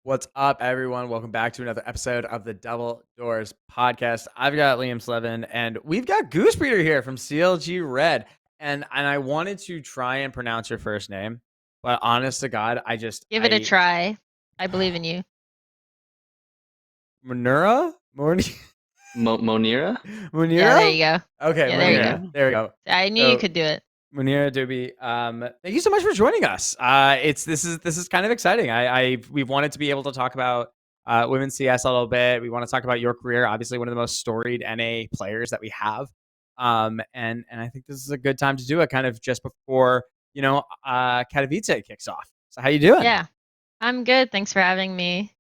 What's up, everyone? Welcome back to another episode of the Double Doors podcast. I've got Liam Slevin, and we've got GooseBreeder here from CLG Red. And I wanted to try and pronounce your first name, but honest to God, Give it a try. I believe in you. Mounira? Mounira? Yeah, there Mounira? you go. Okay, Yeah, there you go. Mounira. There we go. I knew you So, could do it. Mounira, Dobie, thank you so much for joining us. This is kind of exciting. We've wanted to be able to talk about women's CS a little bit. We want to talk about your career, obviously one of the most storied NA players that we have. And I think this is a good time to do it, kind of just before Katowice kicks off. So how you doing? Yeah, I'm good. Thanks for having me.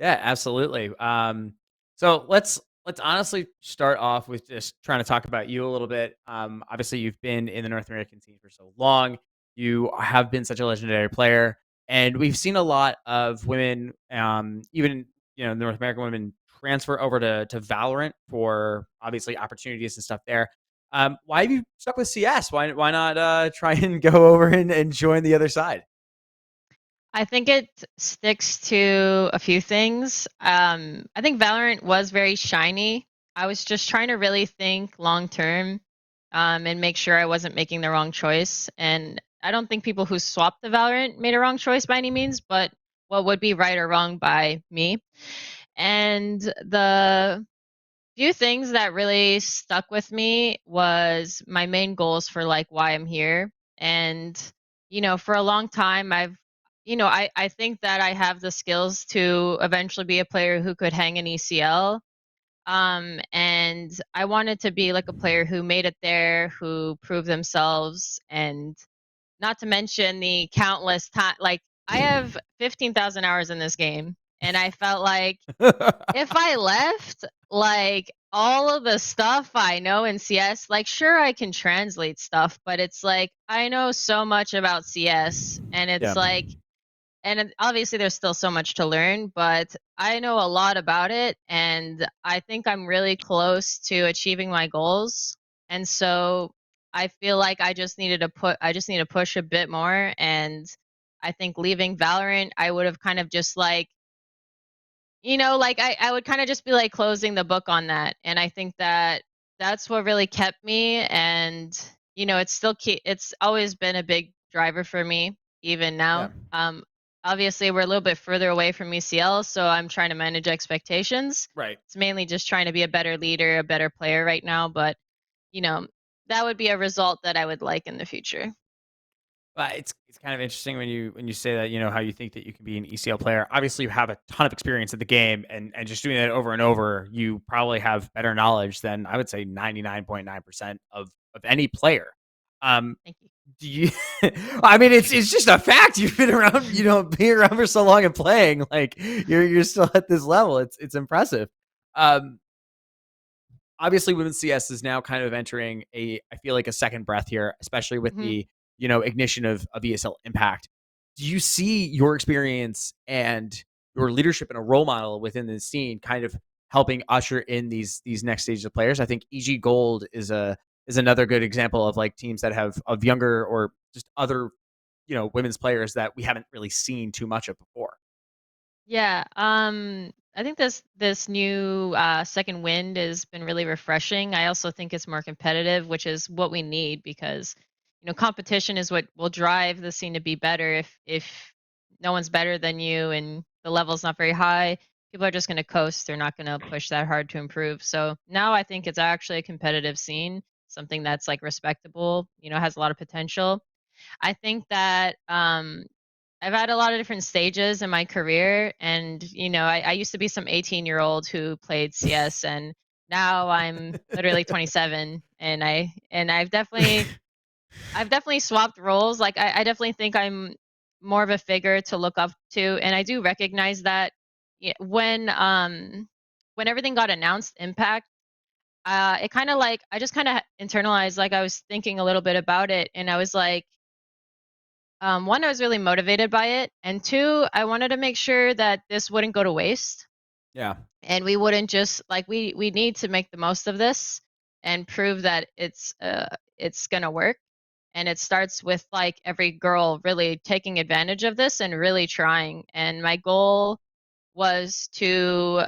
Yeah, absolutely. So let's honestly start off with just trying to talk about you a little bit. Obviously, you've been in the North American scene for so long. You have been such a legendary player, and we've seen a lot of women, even North American women, transfer over to Valorant for obviously opportunities and stuff there. Why have you stuck with CS? Why not try and go over and join the other side? I think it sticks to a few things. I think Valorant was very shiny. I was just trying to really think long term, and make sure I wasn't making the wrong choice. And I don't think people who swapped the Valorant made a wrong choice by any means, but what would be right or wrong by me. And the few things that really stuck with me was my main goals for like why I'm here. And, for a long time, I think that I have the skills to eventually be a player who could hang in ECL. And I wanted to be like a player who made it there, who proved themselves, and not to mention the countless time. Like, I have 15,000 hours in this game, and I felt like if I left, like all of the stuff I know in CS, like sure I can translate stuff, but it's like I know so much about CS, and it's Yeah. like, obviously there's still so much to learn, but I know a lot about it, and I think I'm really close to achieving my goals. And so I feel like I just need to push a bit more. And I think leaving Valorant, I would have kind of just like, like I would kind of just be like closing the book on that. And I think that that's what really kept me. And, it's always been a big driver for me, even Yeah. now. Obviously, we're a little bit further away from ECL, so I'm trying to manage expectations. Right. It's mainly just trying to be a better leader, a better player right now. But, you know, that would be a result that I would like in the future. But it's kind of interesting when you say that, how you think that you can be an ECL player. Obviously, you have a ton of experience in the game, and just doing that over and over, you probably have better knowledge than I would say 99.9% of any player. Thank you. Do you? I mean, it's just a fact. You've been around, being around for so long and playing. Like you're still at this level. It's impressive. Um, Obviously women's CS is now kind of entering I feel like a second breath here, especially with Hmm. the, ignition of ESL Impact. Do you see your experience and your leadership and a role model within the scene kind of helping usher in these next stages of players? I think EG Gold is another good example of like teams that have of younger or just other, women's players that we haven't really seen too much of before. Yeah, I think this new second wind has been really refreshing. I also think it's more competitive, which is what we need because competition is what will drive the scene to be better. If no one's better than you and the level's not very high, people are just going to coast. They're not going to push that hard to improve. So now I think it's actually a competitive scene, something that's like respectable. Has a lot of potential. I think that I've had a lot of different stages in my career, and I used to be some 18-year-old who played CS, and now I'm literally 27, and I've definitely swapped roles. Like I definitely think I'm more of a figure to look up to, and I do recognize that when everything got announced, Impact. It kind of like I just kind of internalized, like I was thinking a little bit about it, and I was like, one, I was really motivated by it, and two, I wanted to make sure that this wouldn't go to waste, Yeah. and we wouldn't just like we need to make the most of this and prove that it's gonna work. And it starts with like every girl really taking advantage of this and really trying. And my goal was to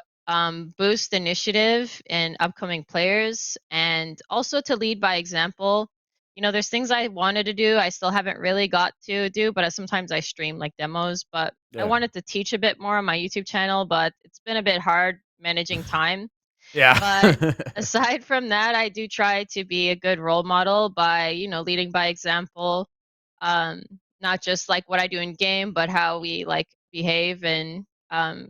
boost initiative in upcoming players and also to lead by example. You know, there's things I wanted to do, I still haven't really got to do, but sometimes I stream like demos. But I Yeah. wanted to teach a bit more on my YouTube channel, but it's been a bit hard managing time. Yeah. But aside from that, I do try to be a good role model by, you know, leading by example. Um, Not just like what I do in game, but how we like behave and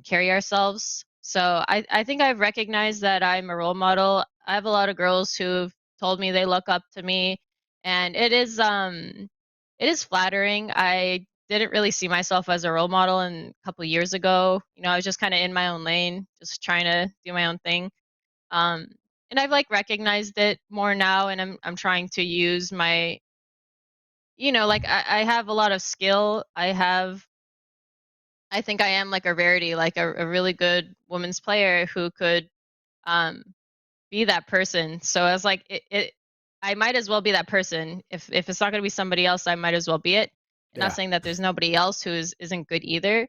carry ourselves. So I think I've recognized that I'm a role model. I have a lot of girls who've told me they look up to me, and it is flattering. I didn't really see myself as a role model a couple years ago. You know, I was just kind of in my own lane, just trying to do my own thing. Um, and I've like recognized it more now, and I'm trying to use my, you know, like I have a lot of skill. I think I am like a rarity, like a really good women's player who could um be that person. So I was like, I might as well be that person. If it's not gonna be somebody else, I might as well be it. And not Yeah. saying that there's nobody else who isn't good either,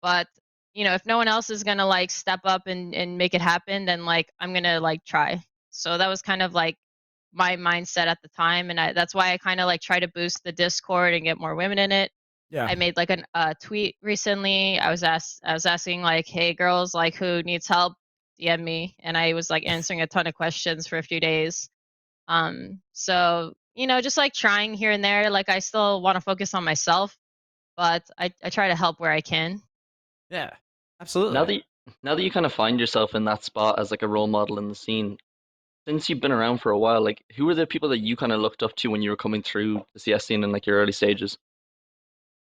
but you know, if no one else is gonna like step up and make it happen, then like I'm gonna like try. So that was kind of like my mindset at the time, and that's why I kind of like try to boost the Discord and get more women in it. Yeah. I made like a tweet recently. I was asking like, "Hey girls, like who needs help? DM me." And I was like answering a ton of questions for a few days. So you know, just like trying here and there. Like I still want to focus on myself, but I try to help where I can. Yeah. Now Absolutely. that now that you kind of find yourself in that spot as like a role model in the scene, since you've been around for a while, like who were the people that you kind of looked up to when you were coming through the CS scene in like your early stages?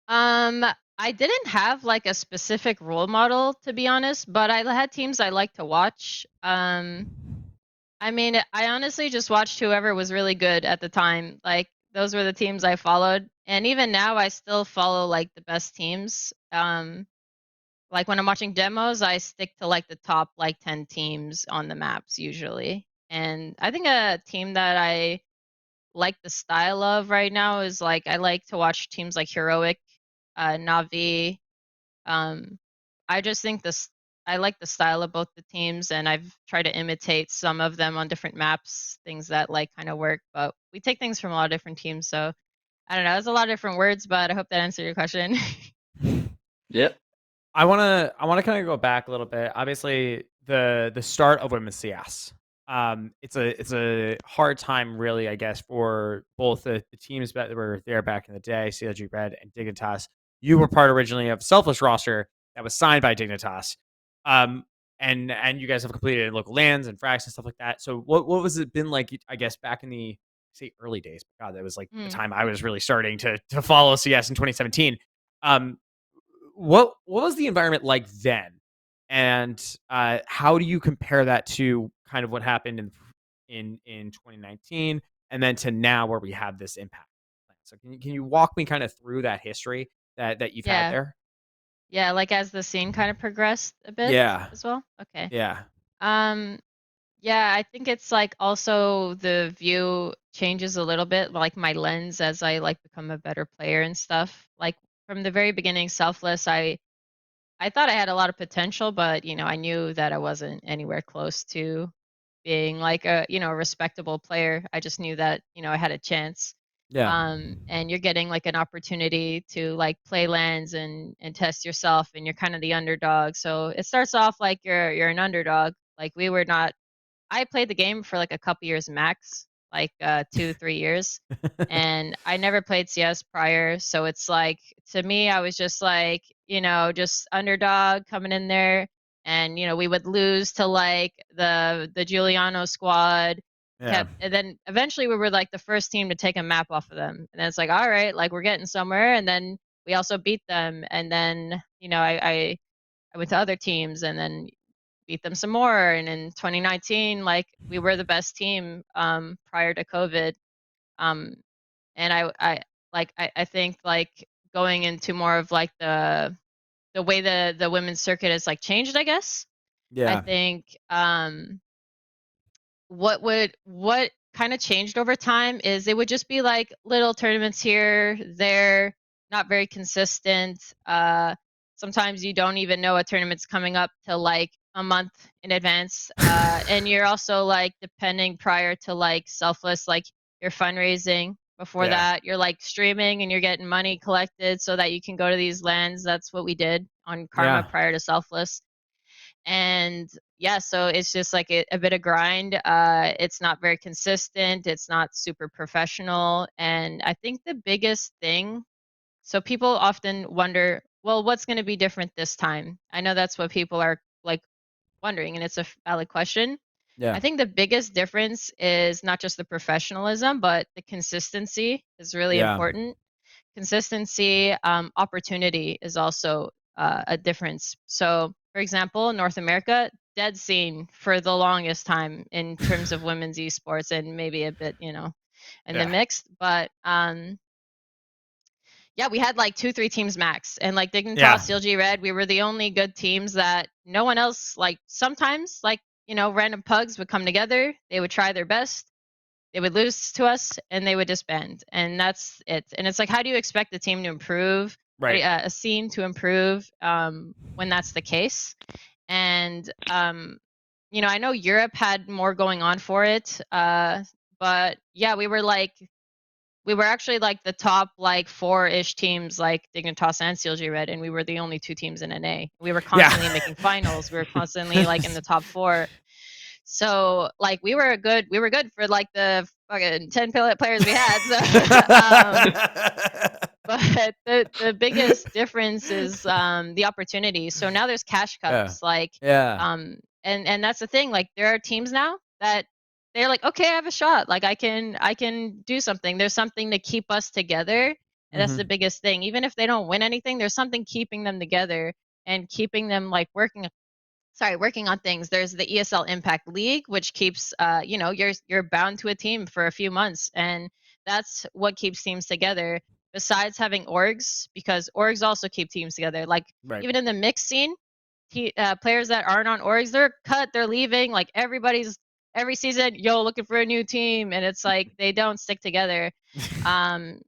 Um, I didn't have like a specific role model to be honest, but I had teams I like to watch. I mean, I honestly just watched whoever was really good at the time. Like those were the teams I followed, and even now I still follow like the best teams. Like when I'm watching demos, I stick to like the top like 10 teams on the maps usually. And I think a team that I like the style of right now is like I like to watch teams like Heroic, Navi. Um, I just think this I like the style of both the teams, and I've tried to imitate some of them on different maps, things that like kind of work. But we take things from a lot of different teams, so I don't know. It's a lot of different words, but I hope that answered your question. Yeah, I wanna kinda go back a little bit. Obviously, the start of women's CS. It's a hard time really, I guess, for both the teams that were there back in the day, CLG Red and Dignitas. You were part originally of Selfless roster that was signed by Dignitas. Um, and you guys have completed local lands and frags and stuff like that. So what was it been like, I guess, back in the say early days? God, that was like the Mm. time I was really starting to follow CS in 2017. Um, what was the environment like then? And how do you compare that to kind of what happened in 2019 and then to now where we have this impact plan? So can you walk me kind of through that history that you've had Yeah, there? yeah. Like as the scene kind of progressed a bit Yeah. as well. Okay. Yeah. Um, Yeah, I think it's like also the view changes a little bit, like my lens as I like become a better player and stuff. Like from the very beginning, selfless, I thought I had a lot of potential, but you know, I knew that I wasn't anywhere close to being like a, you know, a respectable player. I just knew that, you know, I had a chance. Yeah. And you're getting like an opportunity to like play lands and test yourself, and you're kind of the underdog. So it starts off like you're an underdog. Like we were not I played the game for like a couple years max, like 2 3 years, and I never played CS prior. So it's like to me, I was just like, you know, just underdog coming in there, and you know, we would lose to like the Giuliano squad. Yeah. And then eventually we were like the first team to take a map off of them, and then it's like, all right, like we're getting somewhere, and then we also beat them, and then you know, I went to other teams, and then beat them some more. And in 2019, like we were the best team prior to COVID. Um, and I think like going into more of like the way the women's circuit has like changed. I guess I Yeah. think what kind of changed over time is it would just be like little tournaments here, there, not very consistent. Sometimes you don't even know a tournament's coming up till like a month in advance. And you're also like depending prior to like Selfless, like your fundraising. Before that, you're like streaming and you're getting money collected so that you can go to these lands. That's what we did on Karma prior to Selfless. And yeah, so it's just like a bit of grind. It's not very consistent. It's not super professional. And I think the biggest thing, so people often wonder, well, what's going to be different this time? I know that's what people are like wondering, and it's a valid question. I think the biggest difference is not just the professionalism, but the consistency is really important. Consistency, opportunity is also a difference. So, for example, North America, dead scene for the longest time in terms of women's esports, and maybe a bit, in the mixed. But yeah, we had like 2-3 teams max, and like Dignitas, CLG Red, we were the only good teams that no one else. Like sometimes, like random pugs would come together, they would try their best. They would lose to us and they would disband, and that's it. And it's like, how do you expect a team to improve, a scene to improve, when that's the case? And I know Europe had more going on for it, but yeah, we were actually like the top like 4-ish teams, like Dignitas and CLG Red, and we were the only 2 teams in NA. We were constantly making finals. We were constantly like in the top 4. So like we were good for like the fucking 10 players we had. So, but the biggest difference is the opportunity. So now there's cash cups, and that's the thing. Like there are teams now that they're like, okay, I have a shot. Like I can do something. There's something to keep us together, and that's the biggest thing. Even if they don't win anything, there's something keeping them together and keeping them like working on things. There's the ESL Impact League, which keeps, you're bound to a team for a few months, and that's what keeps teams together. Besides having orgs, because orgs also keep teams together. Like even in the mixed scene, players that aren't on orgs, they're cut, they're leaving. Like every season, looking for a new team, and it's like they don't stick together. And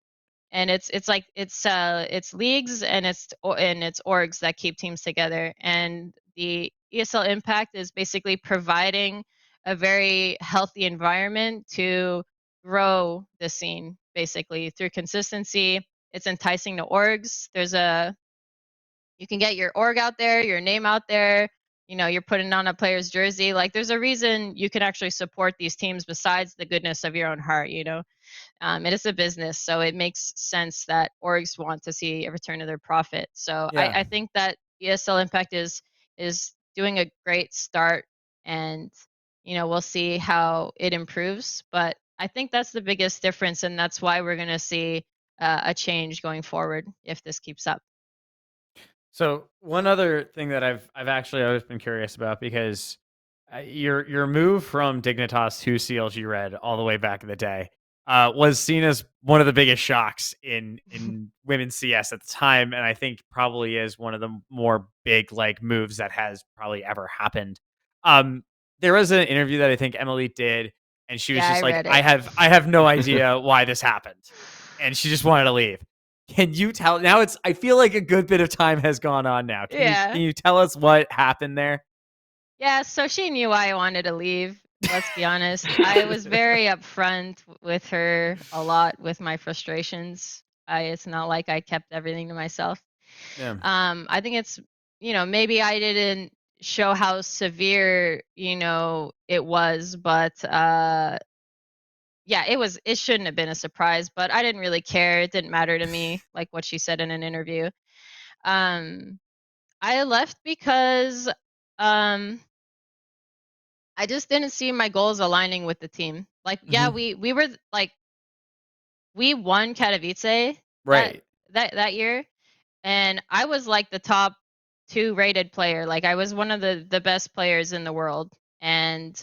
it's like it's leagues and it's orgs that keep teams together, and the ESL Impact is basically providing a very healthy environment to grow the scene, basically through consistency. It's enticing to orgs. You can get your org out there, your name out there. You're putting on a player's jersey. Like there's a reason you can actually support these teams besides the goodness of your own heart. It is a business, so it makes sense that orgs want to see a return of their profit. So I think that ESL Impact is doing a great start, and we'll see how it improves. But I think that's the biggest difference, and that's why we're going to see a change going forward if this keeps up. So one other thing that I've actually always been curious about, because your move from Dignitas to CLG Red all the way back in the day was seen as one of the biggest shocks in women's CS at the time, and I think probably is one of the more big like moves that has probably ever happened. There was an interview that I think Emily did, and she was just like, I have no idea why this happened, and she just wanted to leave. Can you tell now? I feel like a good bit of time has gone on now. Can you tell us what happened there? Yeah, so she knew I wanted to leave. Let's be honest. I was very upfront with her a lot with my frustrations. It's not like I kept everything to myself. Yeah. I think it's, maybe I didn't show how severe, it was, but yeah, it shouldn't have been a surprise, but I didn't really care. It didn't matter to me, like what she said in an interview. I left because I just didn't see my goals aligning with the team. Like, yeah, we were like, we won Katowice that year, and I was like the top 2 rated player. Like I was one of the best players in the world, and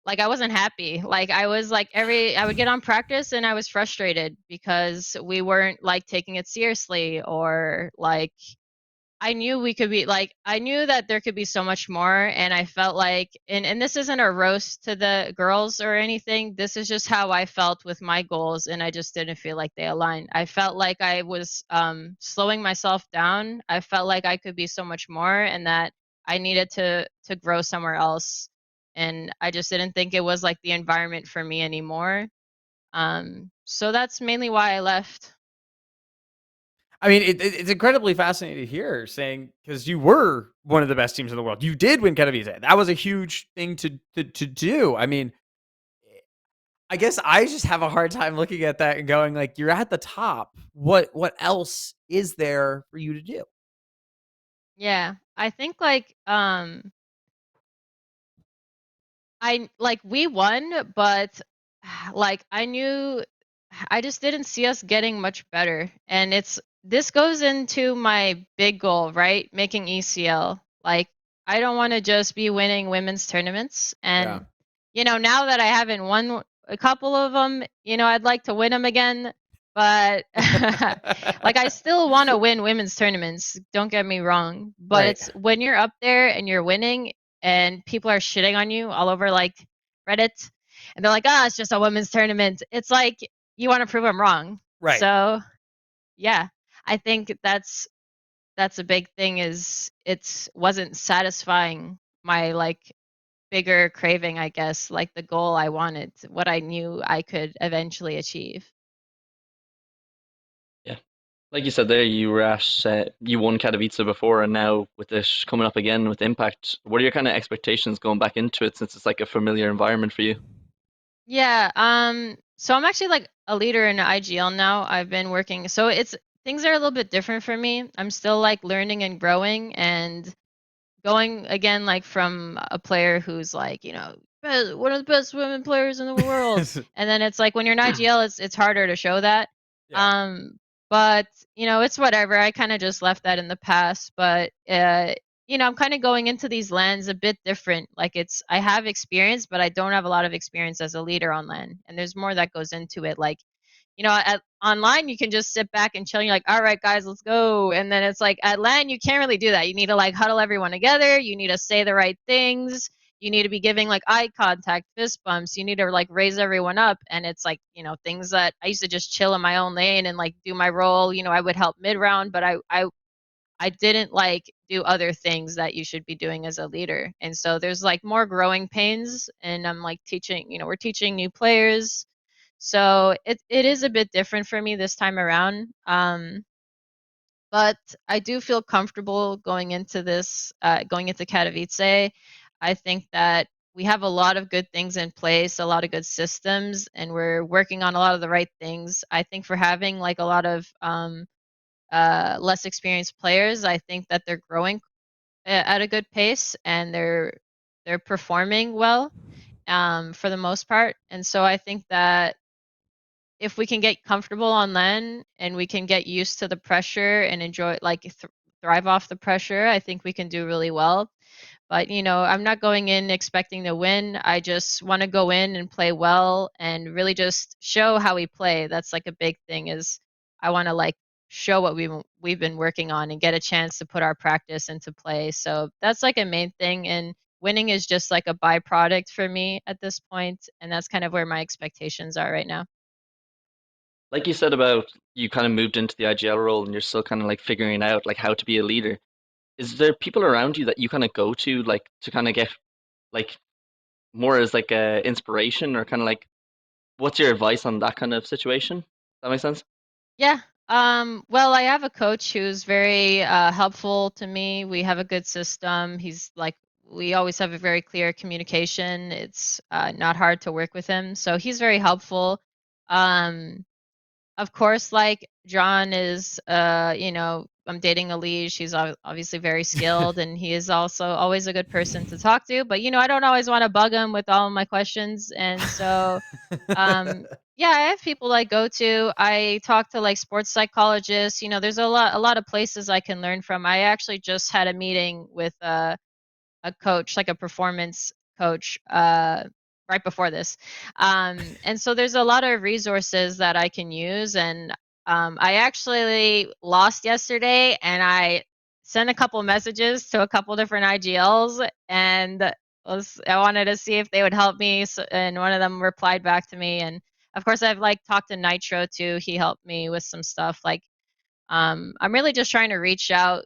like I wasn't happy. Like I was like I would get on practice and I was frustrated because we weren't like taking it seriously, or like I knew we could be like, I knew that there could be so much more, and I felt like, and this isn't a roast to the girls or anything. This is just how I felt with my goals, and I just didn't feel like they aligned. I felt like I was slowing myself down. I felt like I could be so much more, and that I needed to grow somewhere else. And I just didn't think it was like the environment for me anymore. So that's mainly why I left. I mean, it's incredibly fascinating to hear saying because you were one of the best teams in the world. You did win Katowice. That was a huge thing to do. I mean, I guess I just have a hard time looking at that and going like, you're at the top. What else is there for you to do? Yeah, I think like I like we won, but like I knew I just didn't see us getting much better. And this goes into my big goal, right? Making ECL. Like I don't want to just be winning women's tournaments. Yeah. And now that I haven't won a couple of them, I'd like to win them again. But like I still want to win women's tournaments, don't get me wrong, but Right. it's when you're up there and you're winning and people are shitting on you all over like Reddit, and they're like, "Ah, it's just a women's tournament." It's like you want to prove them wrong. Right. So, yeah, I think that's a big thing is it wasn't satisfying my like bigger craving, I guess, like the goal I wanted, what I knew I could eventually achieve. Yeah. Like you said there, you were at you won Katowice before, and now with this coming up again with Impact, what are your kind of expectations going back into it since it's like a familiar environment for you? Yeah, so I'm actually like a leader in IGL now. I've been working, so it's things are a little bit different for me. I'm still like learning and growing and going again like from a player who's like, one of the best women players in the world. And then it's like when you're in IGL, it's harder to show that. Yeah. Um, but it's whatever. I kind of just left that in the past. But I'm kind of going into these lands a bit different. Like I have experience, but I don't have a lot of experience as a leader on land. And there's more that goes into it. Like online you can just sit back and chill. You're like, all right, guys, let's go. And then it's like at LAN, you can't really do that. You need to like huddle everyone together. You need to say the right things. You need to be giving like eye contact, fist bumps. You need to like raise everyone up. And it's like, things that I used to just chill in my own lane and like do my role. I would help mid round, but I didn't like do other things that you should be doing as a leader. And so there's like more growing pains. And I'm like teaching, we're teaching new players, so it is a bit different for me this time around. But I do feel comfortable going into this, going into Katowice. I think that we have a lot of good things in place, a lot of good systems, and we're working on a lot of the right things. I think for having like a lot of less experienced players, I think that they're growing at a good pace and they're performing well for the most part. And so I think that if we can get comfortable on land and we can get used to the pressure and enjoy like thrive off the pressure, I think we can do really well. But I'm not going in expecting to win. I just want to go in and play well and really just show how we play. That's like a big thing is I want to like show what we've been working on and get a chance to put our practice into play. So that's like a main thing, and winning is just like a byproduct for me at this point, and that's kind of where my expectations are right now. Like you said about you kind of moved into the IGL role and you're still kind of like figuring out like how to be a leader. Is there people around you that you kind of go to like to kind of get like more as like a inspiration or kind of like what's your advice on that kind of situation? That makes sense? Yeah. Well, I have a coach who's very helpful to me. We have a good system. He's like, we always have a very clear communication. It's not hard to work with him. So he's very helpful. Um, of course, like John is, I'm dating a lead. She's obviously very skilled, and he is also always a good person to talk to. But, I don't always want to bug him with all of my questions. And so um, yeah, I have people I go to. I talk to like sports psychologists. There's a lot of places I can learn from. I actually just had a meeting with a coach, like a performance coach, right before this. And so there's a lot of resources that I can use. And I actually lost yesterday, and I sent a couple messages to a couple different IGLs, and I wanted to see if they would help me. And one of them replied back to me, and of course, I've like talked to Nitro too. He helped me with some stuff. Like, I'm really just trying to reach out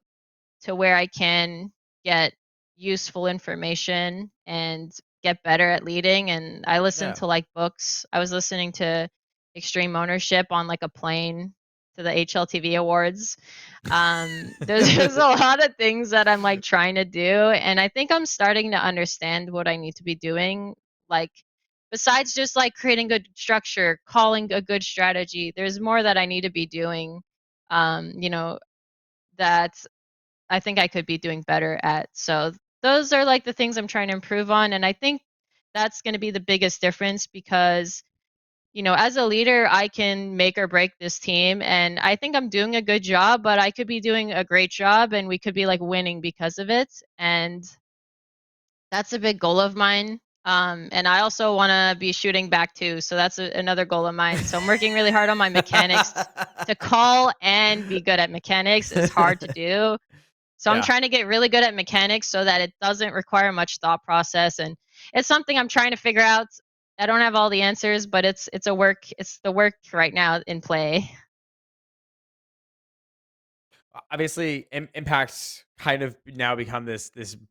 to where I can get useful information and get better at leading. And I listen Yeah. to like books. I was listening to Extreme Ownership on like a plane to the HLTV Awards. There's a lot of things that I'm like trying to do, and I think I'm starting to understand what I need to be doing. Like, besides just like creating good structure, calling a good strategy, there's more that I need to be doing. You know, that I think I could be doing better at. So those are like the things I'm trying to improve on. And I think that's going to be the biggest difference because, as a leader, I can make or break this team. And I think I'm doing a good job, but I could be doing a great job and we could be like winning because of it. And that's a big goal of mine. And I also want to be shooting back too. So that's another goal of mine. So I'm working really hard on my mechanics to call and be good at mechanics. It's hard to do. So I'm Yeah. trying to get really good at mechanics so that it doesn't require much thought process, and it's something I'm trying to figure out. I don't have all the answers, but it's the work right now in play. Obviously, Impact's kind of now become this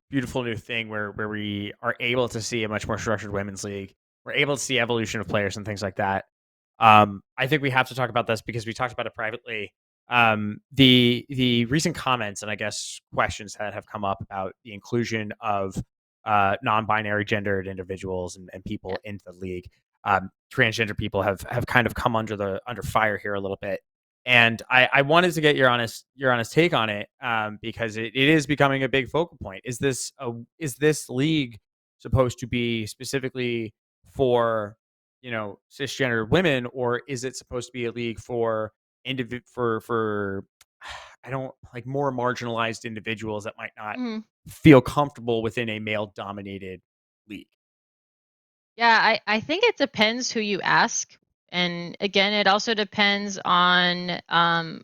beautiful new thing where we are able to see a much more structured women's league. We're able to see evolution of players and things like that. I think we have to talk about this because we talked about it privately. The recent comments and I guess questions that have come up about the inclusion of non-binary gendered individuals and people Yeah. into the league. Transgender people have kind of come under fire here a little bit. And I wanted to get your honest take on it, because it is becoming a big focal point. Is this league supposed to be specifically for cisgender women, or is it supposed to be a league for for I don't like more marginalized individuals that might not Mhm. feel comfortable within a male dominated league? Yeah, I think it depends who you ask. And again, it also depends on,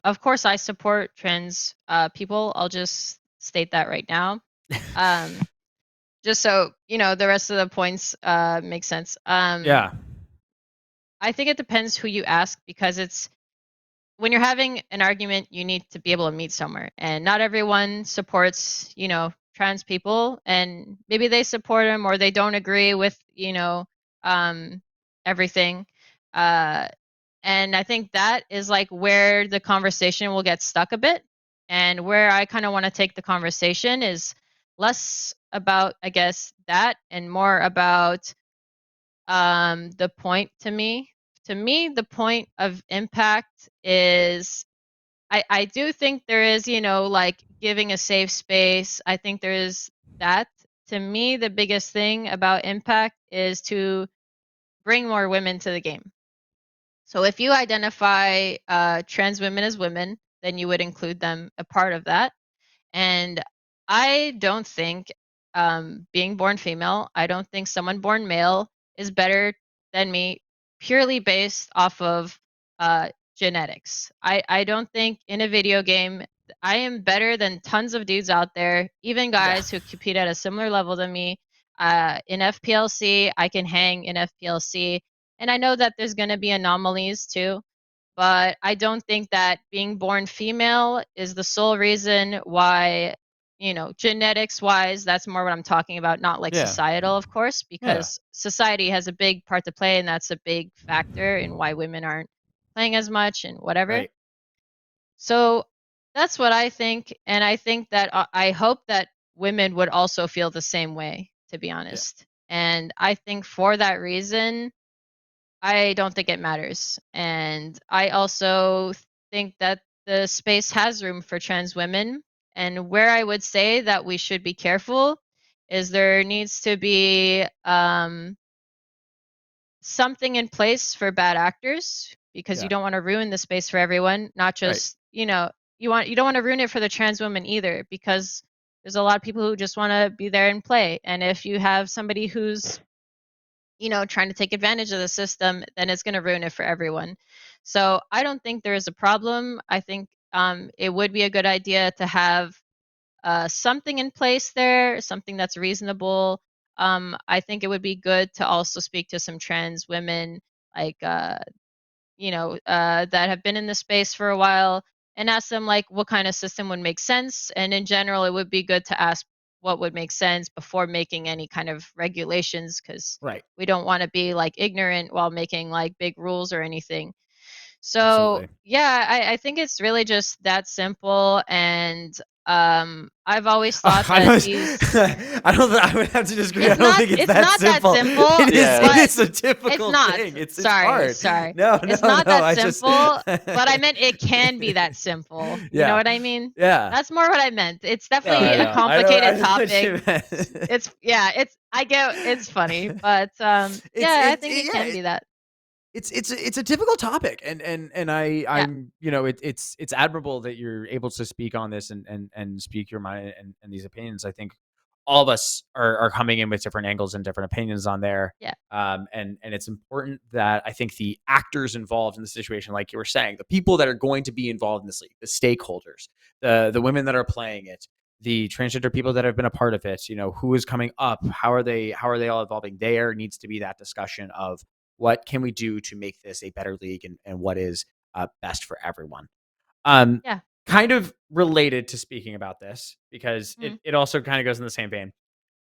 of course, I support trans people. I'll just state that right now. Um, just so, the rest of the points make sense. Yeah, I think it depends who you ask because it's when you're having an argument, you need to be able to meet somewhere. And not everyone supports, trans people. And maybe they support them or they don't agree with, um, everything. Uh, and I think that is like where the conversation will get stuck a bit. And where I kind of want to take the conversation is less about, I guess, that and more about the point to me. To me, the point of impact is I do think there is, like giving a safe space. I think there is that. To me, the biggest thing about impact is to bring more women to the game. So if you identify trans women as women, then you would include them a part of that. And I don't think being born female, I don't think someone born male is better than me purely based off of genetics. I don't think in a video game I am better than tons of dudes out there, even yeah, guys who compete at a similar level than me. In FPLC, I can hang in FPLC. And I know that there's going to be anomalies too, but I don't think that being born female is the sole reason why, genetics wise, that's more what I'm talking about, not like yeah, societal, of course, yeah. because society has a big part to play, and that's a big factor in why women aren't playing as much and whatever. Right. So that's what I think. And I think that I hope that women would also feel the same way, to be Yeah. honest. And I think for that reason, I don't think it matters. And I also think that the space has room for trans women. And where I would say that we should be careful is there needs to be something in place for bad actors because you Yeah. don't want to ruin the space for everyone, not Right. just, you don't want to ruin it for the trans women either because there's a lot of people who just want to be there and play. And if you have somebody who's trying to take advantage of the system, then it's going to ruin it for everyone. So I don't think there is a problem. I think it would be a good idea to have something in place there, something that's reasonable. I think it would be good to also speak to some trans women, like that have been in the space for a while, and ask them like what kind of system would make sense. And in general, it would be good to ask what would make sense before making any kind of regulations, because Right. we don't want to be like ignorant while making like big rules or anything. So Absolutely. yeah, I think it's really just that simple. And I've always thought I that don't. these I don't. I would have to disagree. I don't think it's it's that not that simple. simple, It is. It Yeah. but is a it's difficult not. thing. It's Sorry, hard. sorry. No. It's No. not No. that I just. simple, but I meant it can be that simple. You know Yeah. what I mean? Yeah. That's more what I meant. It's No. I definitely a know. I know. I complicated know what topic. you meant. It's I get it's funny, but yeah, I think it Yeah. can be that. It's a difficult topic, and Yeah. I'm it's admirable that you're able to speak on this and speak your mind and these opinions. I think all of us are coming in with different angles and different opinions on there. Yeah. And it's important that I think the actors involved in the situation, like you were saying, the people that are going to be involved in this league, the stakeholders, the women that are playing it, the transgender people that have been a part of it, who is coming up, how are they all evolving? There needs to be that discussion of what can we do to make this a better league, and what is best for everyone. Um, Yeah. Kind of related to speaking about this, because Mhm. it also kind of goes in the same vein.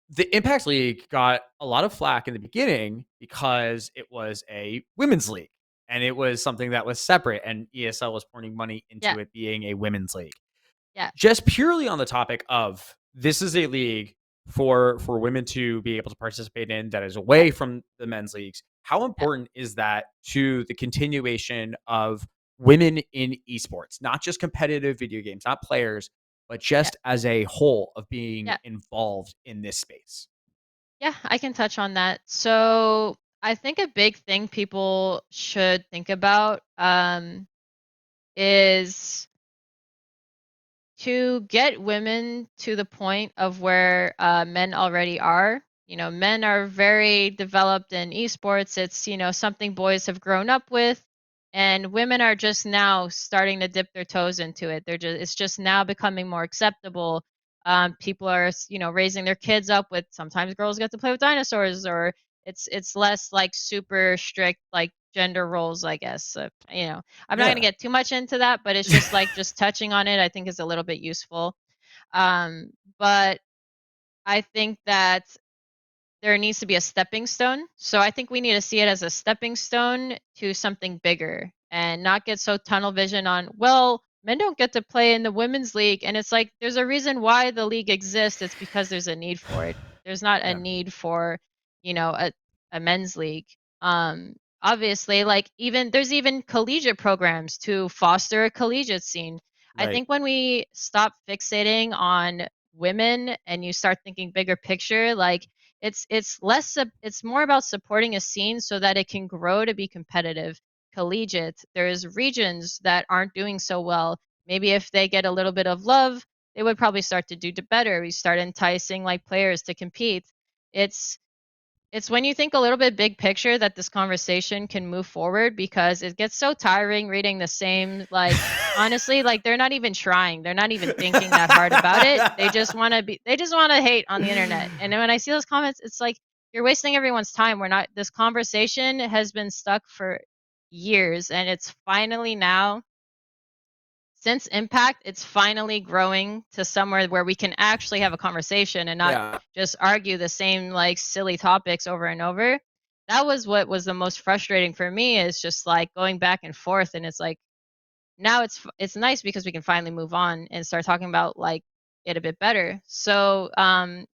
The Impact League got a lot of flack in the beginning because it was a women's league and it was something that was separate, and ESL was pouring money Yeah. into it being a women's league. Yeah. Just purely on the topic of this is a league for women to be able to participate in that is Yeah. away from the men's leagues. How Yeah. important is that to the continuation of women in esports, not just competitive video games, not players, but Yeah. just as a whole of being Yeah. involved in this space? Yeah, I can touch on that. So I think a big thing people should think about is to get women to the point of where men already are. Men are very developed in esports. It's, something boys have grown up with, and women are just now starting to dip their toes into it. It's just now becoming more acceptable. People are, raising their kids up with, sometimes girls get to play with dinosaurs, or it's less like super strict like gender roles, I guess. I'm not going to Yeah. get too much into that, but it's just like just touching on it, I think is a little bit useful. But I think that there needs to be a stepping stone. So I think we need to see it as a stepping stone to something bigger, and not get so tunnel vision on, well, men don't get to play in the women's league. And it's like, there's a reason why the league exists. It's because there's a need for it. There's not a Yeah. need for, you know, a, a men's league. Obviously, like there's even collegiate programs to foster a collegiate scene. I Right. think when we stop fixating on women and you start thinking bigger picture, like it's more about supporting a scene so that it can grow to be competitive. Collegiate, there's regions that aren't doing so well. Maybe if they get a little bit of love, they would probably start to do better. We start enticing like players to compete. It's it's when you think a little bit big picture that this conversation can move forward, because it gets so tiring reading the same, like, honestly, like they're not even trying. They're not even thinking that hard about it. They just want to hate on the internet. And then when I see those comments, it's like you're wasting everyone's time. We're not This conversation has been stuck for years, and it's finally now, since Impact, it's finally growing to somewhere where we can actually have a conversation and not Yeah. just argue the same like silly topics over and over. That was what was the most frustrating for me, is just like going back and forth. And it's like, now it's nice because we can finally move on and start talking about like it a bit better. So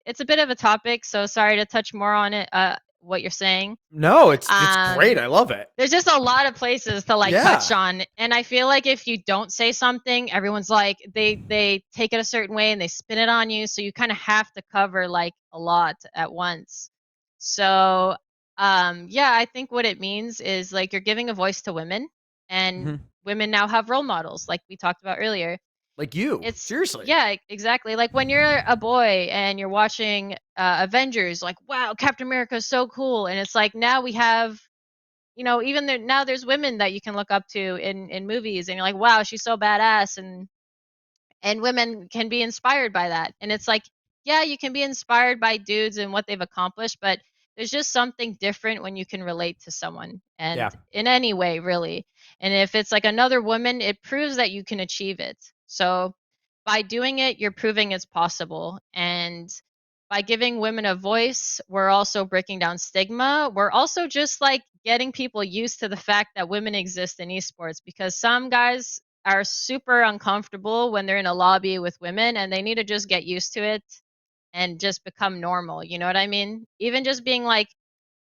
it's a bit of a topic, so sorry to touch more on it, what you're saying. No, it's great. um I love it. there's just a lot of places to like touch Yeah. on, and I feel like if you don't say something, everyone's like they take it a certain way and they spin it on you, so you kind of have to cover like a lot at once. So yeah, I think what it means is like you're giving a voice to women, and Mhm. women now have role models like we talked about earlier. Like you. It's Seriously. Yeah, exactly. Like when you're a boy and you're watching Avengers, like, wow, Captain America is so cool, and it's like now we have, even there now there's women that you can look up to in movies, and you're like, wow, she's so badass. And and women can be inspired by that. And it's like, yeah, you can be inspired by dudes and what they've accomplished, but there's just something different when you can relate to someone, Yeah. and in any way, really. And if it's like another woman, it proves that you can achieve it. So by doing it, you're proving it's possible. And by giving women a voice, we're also breaking down stigma. We're also just like getting people used to the fact that women exist in esports, because some guys are super uncomfortable when they're in a lobby with women, and they need to just get used to it and just become normal. You know what I mean? Even just being like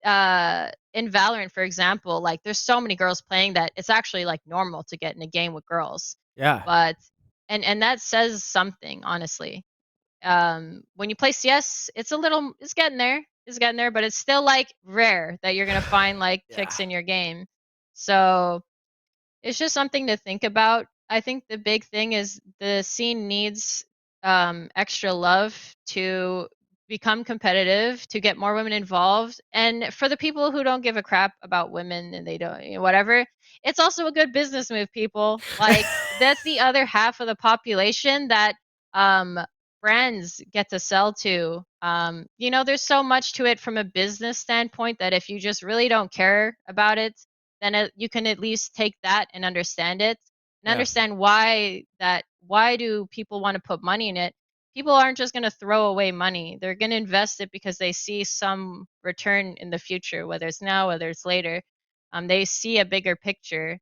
in Valorant, for example, like there's so many girls playing that it's actually like normal to get in a game with girls. Yeah. But and that says something, honestly. When you play CS, it's getting there, but it's still like rare that you're gonna find like Yeah. chicks in your game. So it's just something to think about. I think the big thing is the scene needs extra love to become competitive, to get more women involved. And for the people who don't give a crap about women and they don't, whatever, it's also a good business move, people. Like, that's the other half of the population that um, brands get to sell to. There's so much to it from a business standpoint that if you just really don't care about it, then you can at least take that and understand it, and Yeah. understand why do people want to put money in it. People aren't just going to throw away money. They're going to invest it because they see some return in the future, whether it's now, whether it's later. They see a bigger picture.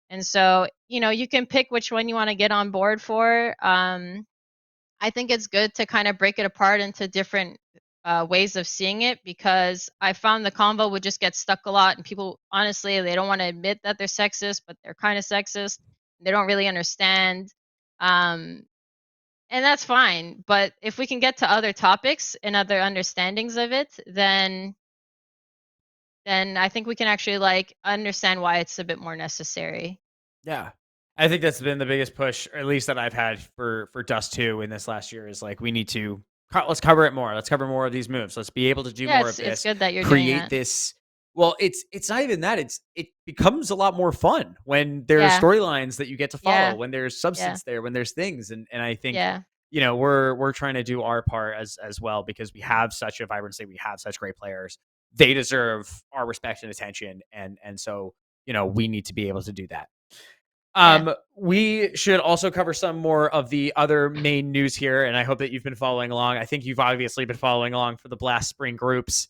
And so, you can pick which one you want to get on board for. I think it's good to kind of break it apart into different ways of seeing it, because I found the convo would just get stuck a lot, and people, honestly, they don't want to admit that they're sexist, but they're kind of sexist. They don't really understand. Um, and that's fine. But if we can get to other topics and other understandings of it, then I think we can actually like understand why it's a bit more necessary. Yeah. I think that's been the biggest push, or at least that I've had for Dust 2 in this last year, is like, we need to let's cover it more. Let's cover more of these moves. Let's be able to do Yeah, more of it's this, good that you're doing create that. this. Well, it's not even that. It becomes a lot more fun when there are Yeah. storylines that you get to follow, Yeah. when there's Yeah. substance there, when there's things. And I think, Yeah. we're trying to do our part as well, because we have such a vibrancy, we have such great players. They deserve our respect and attention, and so, we need to be able to do that. Yeah. We should also cover some more of the other main news here, and I hope that you've been following along. I think you've obviously been following along for the Blast Spring groups,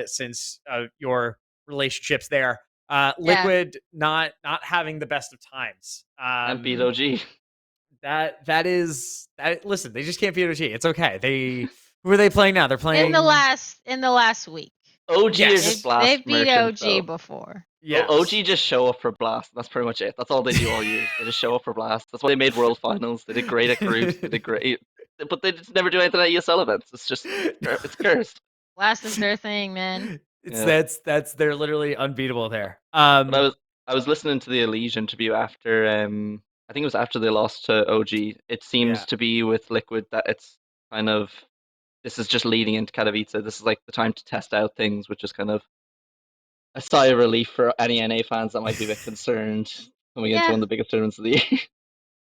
since your relationships there. Yeah. Liquid not having the best of times. And beat OG. That is that. Listen, they just can't beat OG. It's okay. Who are they playing now? They're In the playing. last week. OG are just Yes, blast They've beat merchants, OG though. before. yes. OG just show up for blast. That's pretty much it. That's all they do all year. They just show up for blast. That's why they made world finals. They did great at groups. They did great, but they just never do anything at ESL events. It's just it's cursed. Blast is their thing, man. It's Yeah. that's they're literally unbeatable there. But I was listening to the Elite interview after I think it was after they lost to OG. It seems Yeah. to be with Liquid that it's kind of this is just leading into Katowice. This is like the time to test out things, which is kind of a sigh of relief for any NA fans that might be a bit concerned coming into Yeah. one of the biggest tournaments of the year.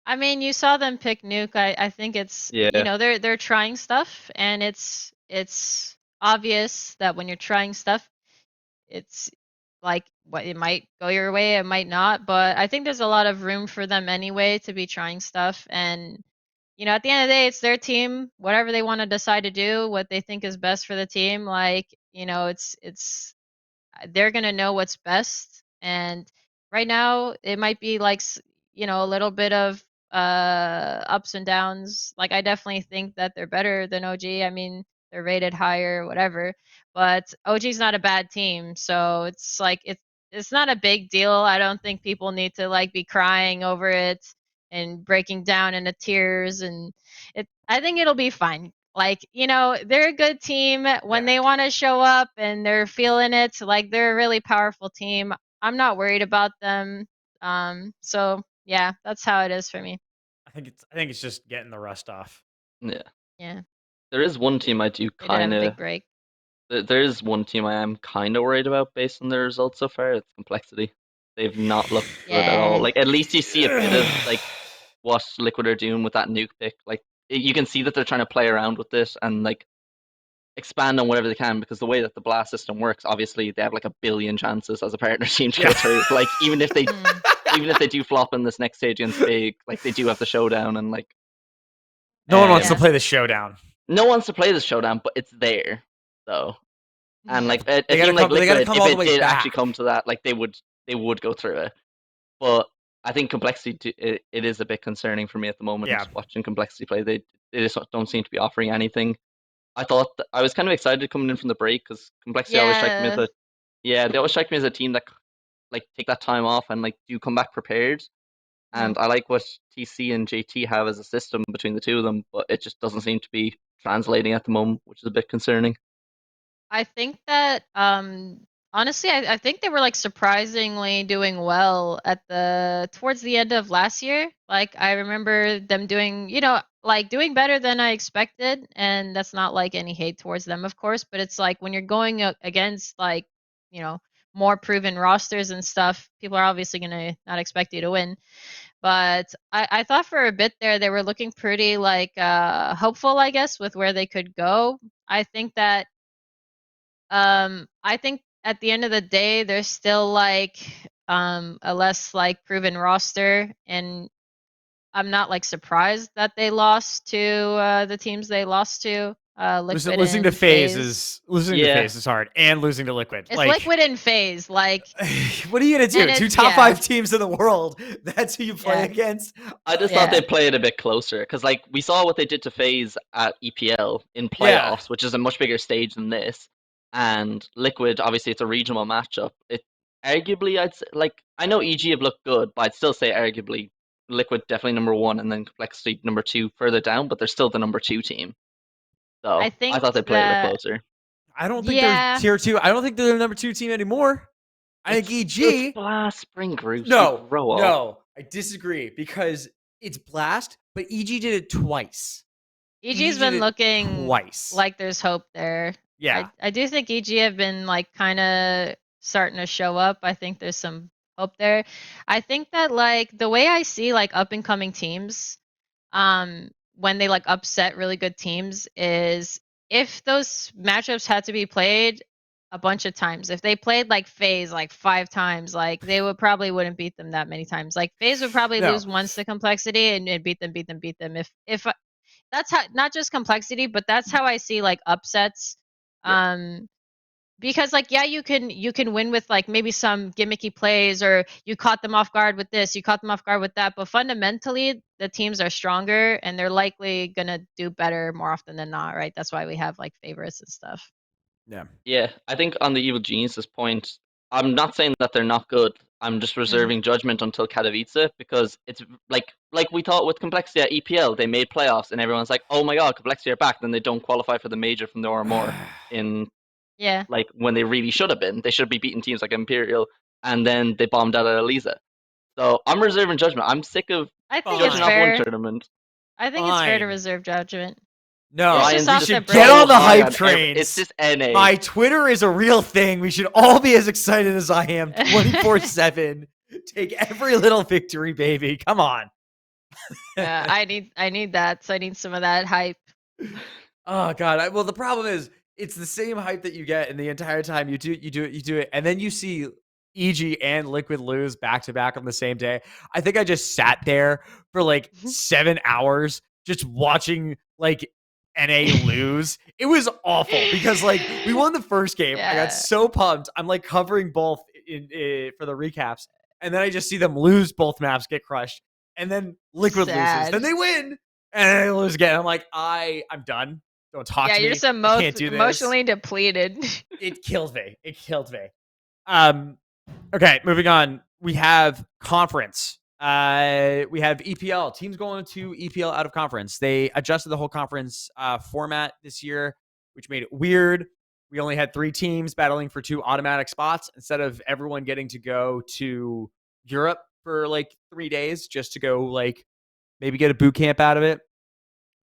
I mean, you saw them pick Nuke. I think it's Yeah. they're trying stuff, and it's obvious that when you're trying stuff, it's like what it might go your way, it might not, but I think there's a lot of room for them anyway to be trying stuff. And at the end of the day, it's their team. Whatever they want to decide to do, what they think is best for the team, like, it's they're going to know what's best. And right now it might be like a little bit of ups and downs. Like, I definitely think that they're better than OG. I mean, they're rated higher, whatever, but OG's not a bad team, so it's like it's not a big deal. I don't think people need to like be crying over it and breaking down into tears. And I think it'll be fine. Like, they're a good team when Yeah. they want to show up and they're feeling it. Like, they're a really powerful team. I'm not worried about them. So yeah, that's how it is for me. I think it's just getting the rust off. Yeah. Yeah, There is one team I do they did have kind a of. big break. There is one team I am kind of worried about based on their results so far. It's Complexity. They've not looked good at all. Yeah. Like at least you see a bit of like what Liquid are doing with that nuke pick. Like you can see that they're trying to play around with this and like expand on whatever they can, because the way that the blast system works, obviously they have like a billion chances as a partner team to go through. Like even if they do flop in this next stage against Big, like they do have the showdown, and like no one wants to play the showdown. No one wants to play the showdown, but it's there though. And like a team like they gotta Liquid, come if all the it way did back. actually come to that, like they would go through it. But I think Complexity, it is a bit concerning for me at the moment. Yeah. Watching Complexity play, they just don't seem to be offering anything. I thought I was kind of excited coming in from the break, because Complexity always strike me as they always strike me as a team that like take that time off and like do come back prepared. And I like what TC and JT have as a system between the two of them, but it just doesn't seem to be translating at the moment, which is a bit concerning. I think that honestly, I think they were like surprisingly doing well at towards the end of last year. Like I remember them doing, like doing better than I expected, and that's not like any hate towards them, of course, but it's like when you're going against like, more proven rosters and stuff, people are obviously going to not expect you to win. But I thought for a bit there they were looking pretty like hopeful, I guess, with where they could go. I think that I think at the end of the day, there's still like a less like proven roster, and I'm not like surprised that they lost to the teams they lost to. Liquid losing to and FaZe FaZe. is hard, and losing to Liquid. It's like, Liquid and FaZe. Like, what are you gonna do? Two top 5 teams in the world. That's who you play against. I just thought they'd play it a bit closer, because like we saw what they did to FaZe at EPL in playoffs, which is a much bigger stage than this. And Liquid, obviously, it's a regional matchup. It arguably, I'd say, like, I know EG have looked good, but I'd still say arguably Liquid definitely number 1, and then Complexity number 2 further down, but they're still the number 2 team. So I think thought they'd play it a bit closer. I don't think they're tier 2. I don't think they're the number 2 team anymore. I think EG. It's Blast Spring Groups. No, I disagree, because it's Blast, but EG did it twice. EG's been looking twice. Like there's hope there. Yeah. I do think EG have been like kind of starting to show up. I think there's some hope there. I think that like the way I see like up and coming teams, when they like upset really good teams, is if those matchups had to be played a bunch of times. If they played like FaZe like 5 times, like they wouldn't beat them that many times. Like FaZe would probably lose once to Complexity and beat them. If that's how, not just Complexity, but that's how I see like upsets. Because like you can win with like maybe some gimmicky plays, or you caught them off guard with this, you caught them off guard with that, but fundamentally the teams are stronger and they're likely gonna do better more often than not, right? That's why we have like favorites and stuff. Yeah, I think on the Evil Geniuses point, I'm not saying that they're not good. I'm just reserving judgment until Katowice, because it's like we thought with Complexity at EPL, they made playoffs and everyone's like, oh my god, Complexity are back. Then they don't qualify for the major from the RMR in like when they really should have been. They should be beating teams like Imperial, and then they bombed out at Eliza. So I'm reserving judgment. I'm sick of judging off one tournament. I think it's fair to reserve judgment. No, you should get on the hype train. It's just NA. My Twitter is a real thing. We should all be as excited as I am 24/7. Take every little victory, baby. Come on. Yeah, I need that. So I need some of that hype. Oh god. Well, the problem is it's the same hype that you get, and the entire time you do it, and then you see EG and Liquid lose back to back on the same day. I think I just sat there for like 7 hours just watching like NA lose. It was awful, because like we won the first game. I got so pumped. I'm like covering both for the recaps, and then I just see them lose both maps, get crushed, and then Liquid loses. Then they win, and then they lose again. I'm like, I'm done. Don't talk to me. Yeah, you're just emotionally depleted. It killed me. Okay, moving on. We have conference. We have EPL. Teams going to EPL out of conference. They adjusted the whole conference format this year, which made it weird. We only had 3 teams battling for 2 automatic spots instead of everyone getting to go to Europe for like 3 days just to go like maybe get a boot camp out of it.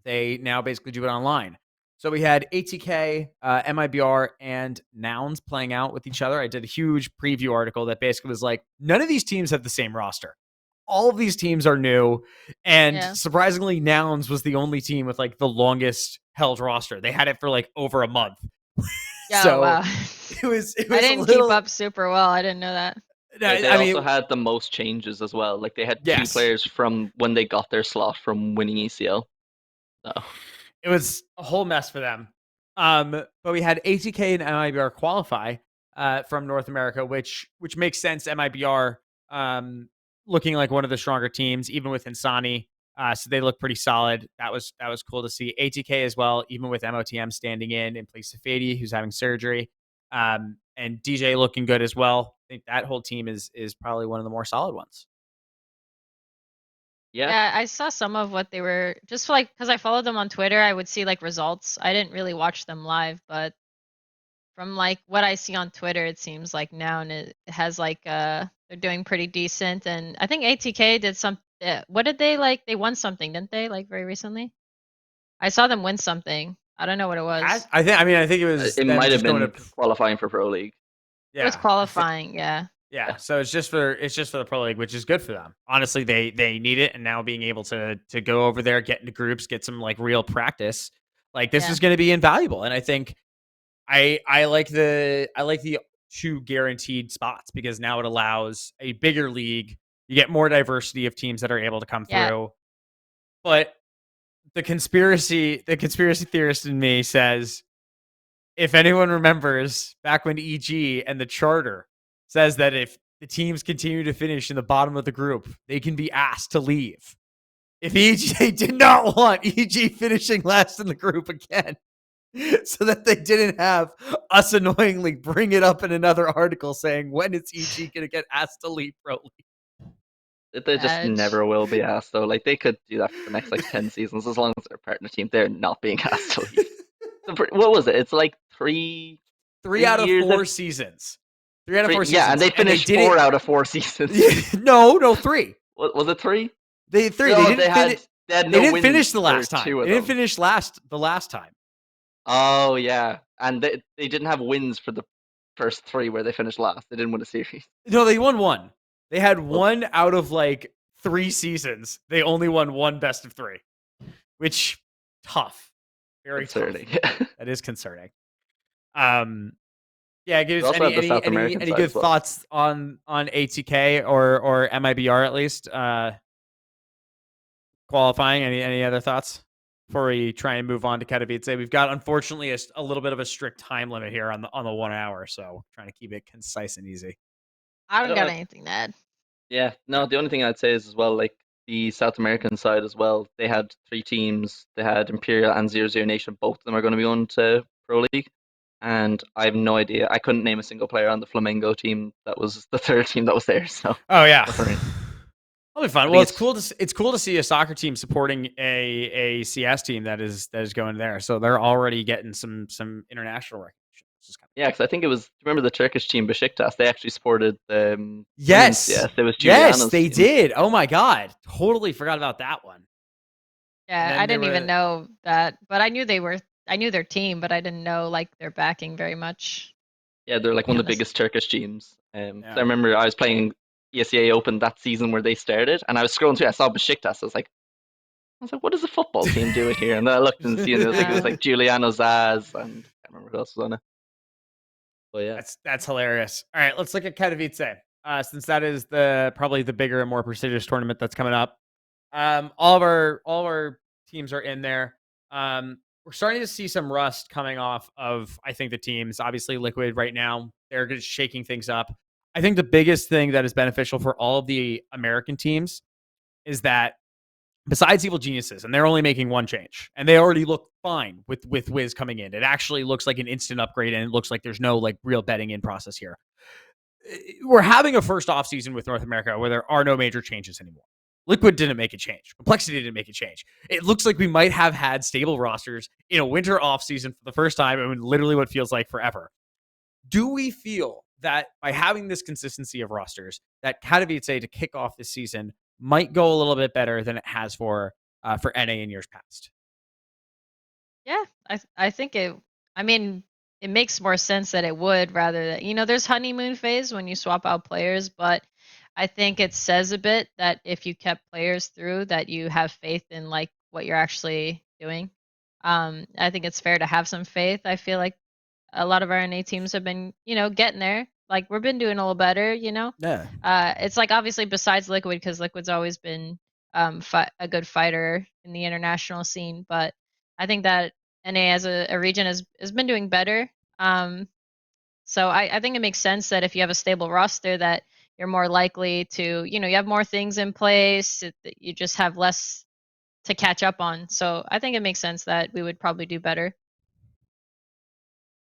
They now basically do it online. So we had ATK, MIBR, and Nouns playing out with each other. I did a huge preview article that basically was like, none of these teams have the same roster. all of these teams are new, and Yeah. surprisingly, Nouns was the only team with like the longest held roster. They had it for like over a month. Yeah, So wow. it was I a didn't keep little. up super well. I didn't know that. They I also mean, had the most changes as well. Like they had two yes, players from when they got their slot from winning ECL. So it was a whole mess for them. But we had ATK and MIBR qualify from North America, which makes sense. MIBR looking like one of the stronger teams, even with Insani. So they look pretty solid. That was cool to see. ATK as well, even with MOTM standing in place of Fady, who's having surgery. And DJ looking good as well. I think that whole team is probably one of the more solid ones. yeah, Yeah, I saw some of what they were just like because I followed them on Twitter. I would see like results. I didn't really watch them live, but from like what I see on Twitter, it seems like now and it has like they're doing pretty decent. And I think ATK did some. What did they like? They won something, didn't they? Like very recently, I saw them win something. I don't know what it was. I think it was it them might have just going been to. qualifying for Pro League. It was Yeah, qualifying. Yeah. yeah. Yeah. So it's just for the pro league, which is good for them. Honestly, they need it, and now being able to go over there, get into groups, get some like real practice, like this Yeah. is going to be invaluable. And I think I like the two guaranteed spots because now it allows a bigger league. You get more diversity of teams that are able to come Yeah. through. But the conspiracy theorist in me says, if anyone remembers back when EG and the charter says that if the teams continue to finish in the bottom of the group, they can be asked to leave. If EG did not want EG finishing last in the group again, so that they didn't have us annoyingly bring it up in another article saying, when is EG going to get asked to leave Pro League? They just Edge. never will be asked though. Like they could do that for the next like 10 seasons as long as they're a partner team. They're not being asked to leave. What was it? It's like three 3 out of 4 years of seasons. 3 out of 4 yeah, and seasons. they And they finished did it. 4 out of 4 seasons. No, 3. Was it 3? They No, didn't finish. they had They no didn't finish wins the for last time. two They of didn't them. finish the last time. Oh yeah, and they didn't have wins for the first 3 where they finished last. They didn't win a series. No, they won 1. They had Well, 1 out of like 3 seasons. They only won 1 best of 3, which tough, very concerning. tough. That is concerning. Yeah, They gives also had the South American any side good as well. thoughts on ATK or MIBR at least qualifying? Any other thoughts before we try and move on to Katowice? We've got unfortunately a little bit of a strict time limit here on the 1 hour, so trying to keep it concise and easy. I I don't don't got know. anything to add. Yeah, no, the only thing I'd say is as well, like the South American side as well, they had 3 teams. They had Imperial and Zero Zero Nation. Both of them are going to be going to Pro League. And I have no idea. I couldn't name a single player on the Flamengo team. That was the third team that was there. So Oh yeah. nothing. That'll be fun. I Well, think it's cool to see a soccer team supporting a CS team that is going there. So they're already getting some international recognition. yeah, because I think it was. Remember the Turkish team Besiktas? They actually supported women's Yes. CS. It was Yes, Juliana's they team. did. Oh my god. Totally forgot about that one. Yeah, then I there didn't even were- know that, but I knew their team, but I didn't know like their backing very much. Yeah, they're like To be one of the honest. biggest Turkish teams. Yeah. I remember I was playing ESEA Open that season where they started, and I was scrolling through. I saw Besiktas. I was like, what is a football team doing here? And then I looked and see, and it was like Giuliano Zaz, and I can't remember who else was on it. But yeah, That's hilarious. All right, let's look at Katowice. Since that is probably the bigger and more prestigious tournament that's coming up. All of our teams are in there. We're starting to see some rust coming off of, I think, the teams. Obviously, Liquid right now, they're just shaking things up. I think the biggest thing that is beneficial for all of the American teams is that besides Evil Geniuses, and they're only making one change, and they already look fine with Wiz coming in. It actually looks like an instant upgrade, and it looks like there's no like real betting in process here. We're having a first off season with North America where there are no major changes anymore. Liquid didn't make a change. Complexity didn't make a change. It looks like we might have had stable rosters in a winter off season for the first time in literally what feels like forever. Do we feel that by having this consistency of rosters, that Katowice to kick off this season might go a little bit better than it has for NA in years past? Yeah, I think it. I mean, it makes more sense that it would rather that there's honeymoon phase when you swap out players, but I think it says a bit that if you kept players through, that you have faith in like what you're actually doing. I think it's fair to have some faith. I feel like a lot of our NA teams have been, getting there. Like we've been doing a little better, Yeah. It's like obviously besides Liquid, because Liquid's always been a good fighter in the international scene, but I think that NA as a region has been doing better. So I think it makes sense that if you have a stable roster that you're more likely to, you have more things in place, that you just have less to catch up on. So I think it makes sense that we would probably do better.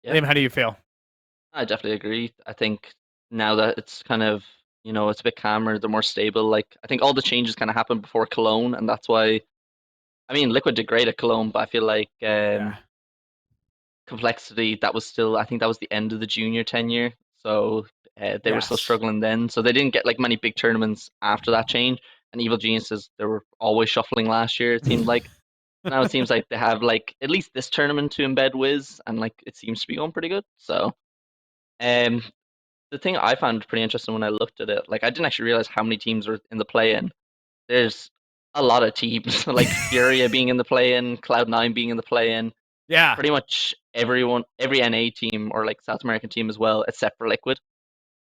Yeah, Liam, how do you feel? I definitely agree. I think now that it's kind of, it's a bit calmer, they're more stable. Like I think all the changes kind of happened before Cologne, and that's why. I mean, Liquid did great at Cologne, but I feel like Yeah. Complexity, that was still, I think that was the end of the junior tenure, so they were still Yes. struggling then. So they didn't get like many big tournaments after that change. And Evil Geniuses, they were always shuffling last year. It seemed like now it seems like they have like at least this tournament to embed Wiz, and like it seems to be going pretty good. So um, the thing I found pretty interesting when I looked at it, like I didn't actually realize how many teams were in the play-in. There's a lot of teams, like Furia being in the play-in, Cloud9 being in the play-in, Yeah. pretty much everyone, every NA team or like South American team as well, except for Liquid.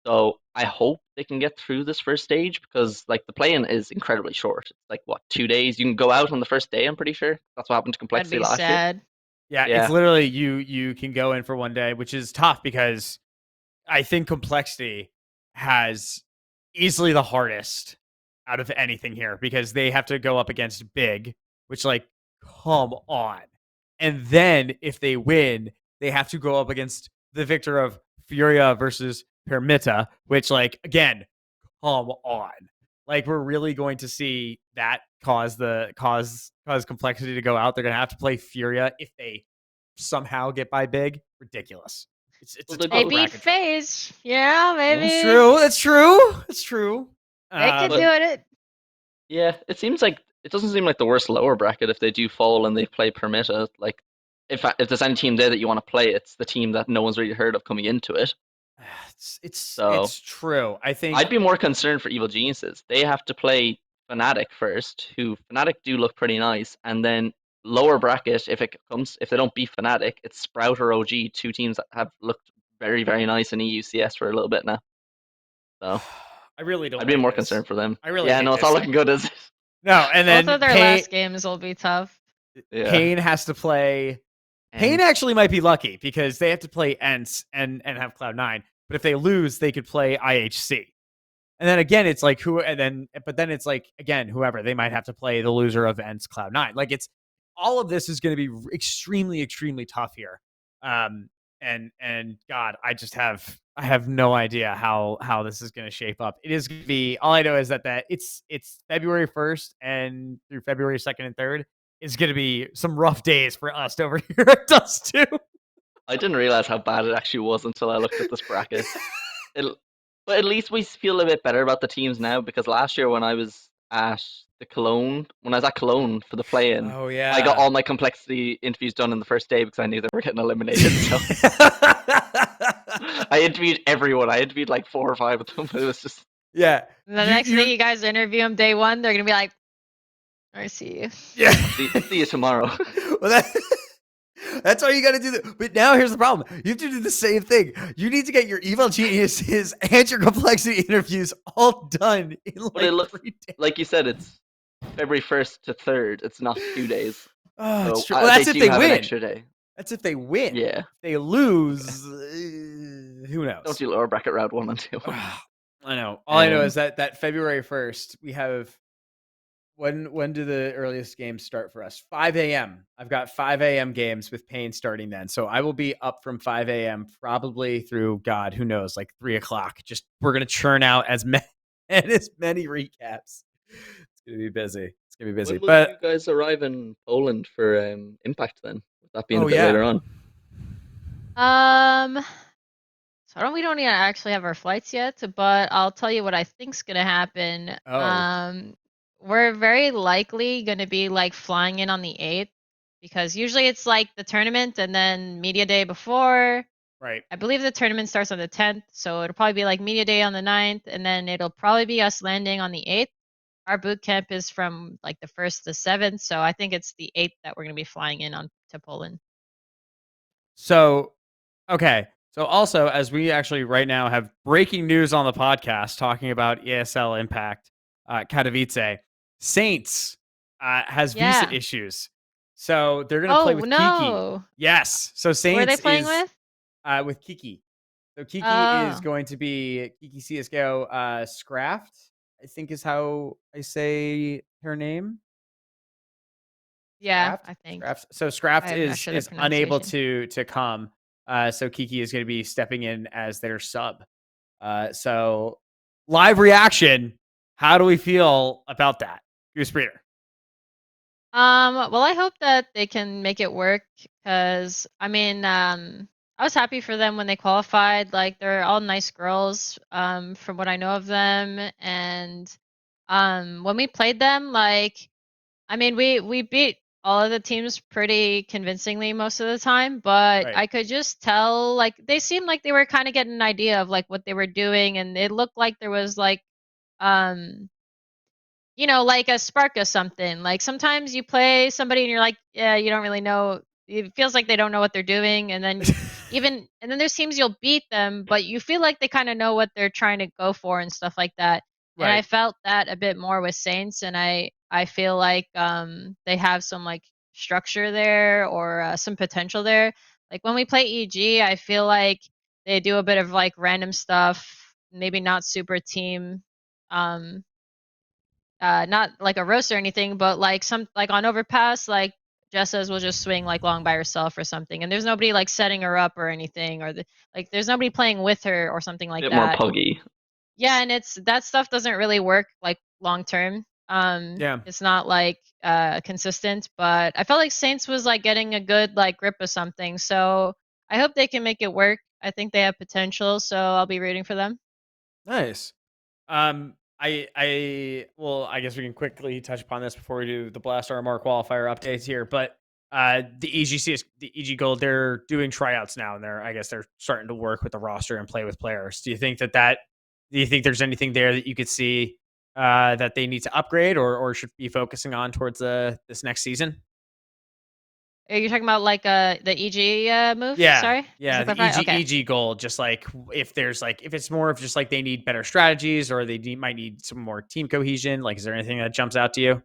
So I hope they can get through this first stage because like the play-in is incredibly short. It's like what, 2 days? You can go out on the first day, I'm pretty sure. That's what happened to That'd Complexity be last year. sad. Yeah, it's Yeah. literally you can go in for one day, which is tough because I think Complexity has easily the hardest out of anything here because they have to go up against Big, which like come on. And then if they win, they have to go up against the victor of Furia versus Permita, which like again, come on. Like we're really going to see that cause Complexity to go out. They're gonna have to play Furia if they somehow get by Big. Ridiculous. It's Well, a they They tough both. beat bracket. FaZe. Yeah, That's maybe true. That's true. That's true. they can But do it. yeah, it seems like it doesn't seem like the worst lower bracket if they do fall and they play Permita. Like if there's any team there that you want to play, it's the team that no one's really heard of coming into it. So It's true. I I'd think. be more concerned for Evil Geniuses. They have to play Fnatic first, who Fnatic do look pretty nice, and then lower bracket, if they don't beat Fnatic, it's Sprout or OG, two teams that have looked very, very nice in EUCS for a little bit now. So I really don't I'd be like more this. concerned for them. I really Yeah, hate no, it's not this. looking good, is it? No, and Both then of their last games will be tough. Yeah. Pain has to play. Pain And actually might be lucky because they have to play Ents and have Cloud9. But if they lose, they could play IHC. And then again, it's like but then it's like again, whoever they might have to play the loser of Ents Cloud9. Like it's all of this is going to be extremely, extremely tough here. And God, I have no idea how this is going to shape up. It is going to be all I know is that it's February 1st and through February 2nd and 3rd is going to be some rough days for us over here at Dust 2. I didn't realize how bad it actually was until I looked at this bracket. It, but at least we feel a bit better about the teams now because last year when I was at when I was at Cologne for the play-in, Oh I got yeah. all my complexity interviews done in the first day because I knew they were getting eliminated. So I interviewed everyone. I interviewed like 4 or 5 of them. But it was just Yeah. The next thing you guys interview them day one, they're gonna be like, "I see you." Yeah. see you tomorrow. Well, that's all you got to do. But now here's the problem: you have to do the same thing. You need to get your evil geniuses and your complexity interviews all done in But it like looks 3 days. like you said, it's February 1st to 3rd. It's not 2 days. Oh, it's So true. Well, they that's if do they have an win. extra day. That's if they win. Yeah. If they Okay. lose, who Don't knows? do lower bracket round 1 and 2. I know. All I know Um, is that February 1st, we have when do the earliest games start for us? 5 a.m. I've got 5 a.m. games with Pain starting then. So I will be up from 5 a.m. probably through God, who knows, like 3 o'clock. Just we're gonna churn out as many recaps. It's gonna be busy. It's gonna be busy. when will But you guys arrive in Poland for Impact then? With that being a oh bit yeah. later on. Um, so we don't even actually have our flights yet, but I'll tell you what I think's gonna happen. Oh. We're very likely gonna be like flying in on the 8th because usually it's like the tournament and then media day before. Right. I believe the tournament starts on the 10th, so it'll probably be like media day on the 9th, and then it'll probably be us landing on the 8th. Our boot camp is from like the 1st to 7th, so I think it's the 8th that we're going to be flying in on to Poland. So, okay. So also, as we actually right now have breaking news on the podcast talking about ESL Impact, Katowice, Saints has visa Yeah. issues. So they're going to play Oh, with Kiki. no. Yes. So Who are they Saints playing is with? with Kiki. So Kiki is Oh. going to be Kiki CSGO Scraft, I think is how I say her name. Yeah, Scraft? I think. Scraft. So Scraft I'm not sure the is unable pronunciation. to come. So Kiki is going to be stepping in as their sub. So live reaction. How do we feel about that, GooseBreeder? Well, I hope that they can make it work because I mean, I was happy for them when they qualified. Like they're all nice girls, from what I know of them, and when we played them, like I mean, we beat all of the teams pretty convincingly most of the time, but Right. I could just tell like they seemed like they were kind of getting an idea of like what they were doing, and it looked like there was like um like a spark of something. Like sometimes you play somebody and you're like, yeah, you don't really know. It feels like they don't know what they're doing, and then and then there's teams you'll beat them, but you feel like they kind of know what they're trying to go for and stuff like that. And I Right. felt that a bit more with Saints, and I feel like they have some like structure there or some potential there. Like when we play EG, I feel like they do a bit of like random stuff, maybe not super team. Um, not like a roast or anything, but like some like on overpass, like Jessa's will just swing like long by herself or something, and there's nobody like setting her up or anything, or like there's nobody playing with her or something like Bit more that. puggy. Yeah, and it's that stuff doesn't really work like long term. Yeah. It's not like consistent, but I felt like Saints was like getting a good like grip of something, so I hope they can make it work. I think they have potential, so I'll be rooting for them. Nice. Well, I guess we can quickly touch upon this before we do the Blast RMR qualifier updates here. But the EG Gold, they're doing tryouts now, and I guess they're starting to work with the roster and play with players. Do you think do you think there's anything there that you could see that they need to upgrade or should be focusing on towards this next season? Are you talking about like the EG move? Yeah, Sorry, just yeah, to the clarify. Okay. EG goal, just like if it's more of just like they need better strategies or might need some more team cohesion. Like, is there anything that jumps out to you?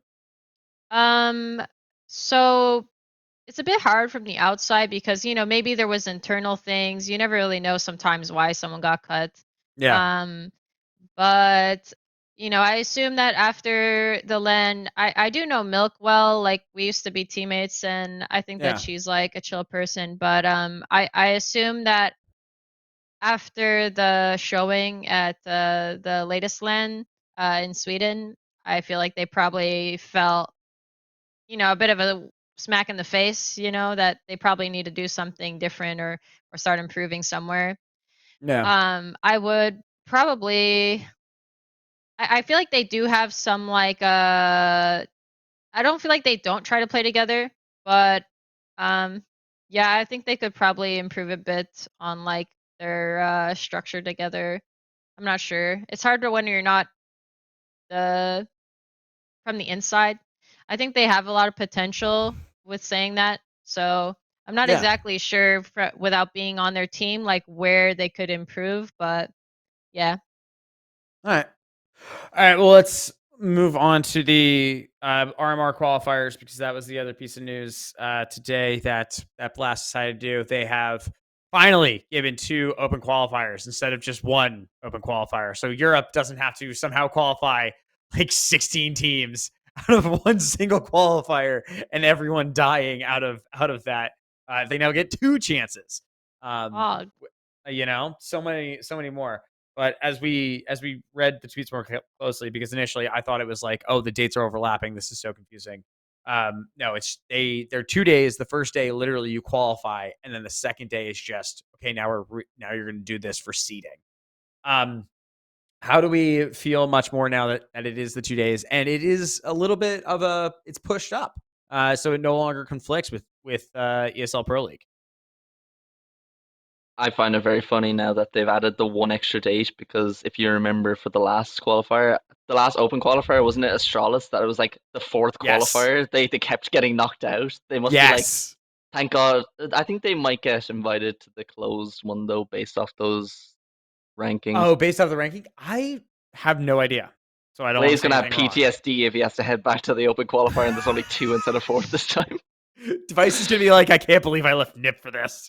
Um, so it's a bit hard from the outside because, maybe there was internal things. You never really know sometimes why someone got cut. Yeah, Um, but I assume that after the LAN, I do know Milk well. Like we used to be teammates, and I think that yeah, she's like a chill person. But I assume that after the showing at the latest LAN in Sweden, I feel like they probably felt a bit of a smack in the face, that they probably need to do something different or start improving somewhere. yeah, I would probably I feel like they do have some like I don't feel like they don't try to play together, but um yeah, I think they could probably improve a bit on like their structure together. I'm not sure. It's harder when you're not the from the inside. I think they have a lot of potential with saying that. So I'm not yeah. exactly sure without being on their team, like where they could improve, but yeah. All right. All right. Well, let's move on to the RMR qualifiers because that was the other piece of news today that Blast decided to do. They have finally given two open qualifiers instead of just one open qualifier. So Europe doesn't have to somehow qualify like 16 teams out of one single qualifier and everyone dying out of that. They now get two chances. Um, Oh, so many more. But as we read the tweets more closely, because initially I thought it was like, oh, the dates are overlapping, this is so confusing. No, they're 2 days. The first day literally you qualify, and then the second day is just okay, now you're going to do this for seeding. um how do we feel much more now that it is the 2 days and it is a little bit of it's pushed up, so it no longer conflicts with ESL Pro League? I find it very funny now that they've added the one extra date because if you remember for the last qualifier, the last open qualifier, wasn't it Astralis that it was like the fourth Yes. qualifier? They kept getting knocked out. They must be like, Yes. thank God. I think they might get invited to the closed one though, based off those rankings. Oh, based off the ranking? I have no idea. So I don't want to Clay's say gonna have anything wrong. PTSD if he has to head back to the open qualifier and there's only two instead of four this time. Device is going to be like, I can't believe I left NIP for this.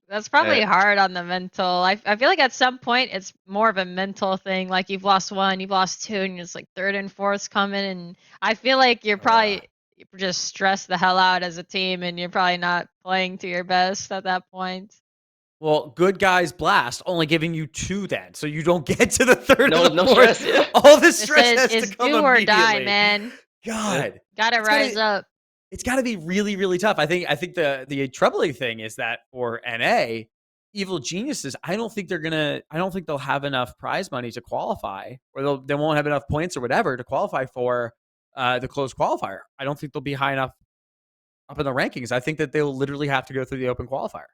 That's probably Uh, hard on the mental. I feel like at some point it's more of a mental thing. Like you've lost one, you've lost two, and it's like third and fourth's coming. And I feel like you're probably just stressed the hell out as a team, and you're probably not playing to your best at that point. Well, good guys blast, only giving you 2 then. So you don't get to the third no, and the no fourth. stress. Yeah. All the stress has It's to come do or immediately. die, man. God. Gotta It's rise up. It's got to be really, really tough. I think the troubling thing is that for NA, Evil Geniuses, I don't think they'll have enough prize money to qualify, or they won't have enough points or whatever to qualify for the closed qualifier. I don't think they'll be high enough up in the rankings. I think that they'll literally have to go through the open qualifier.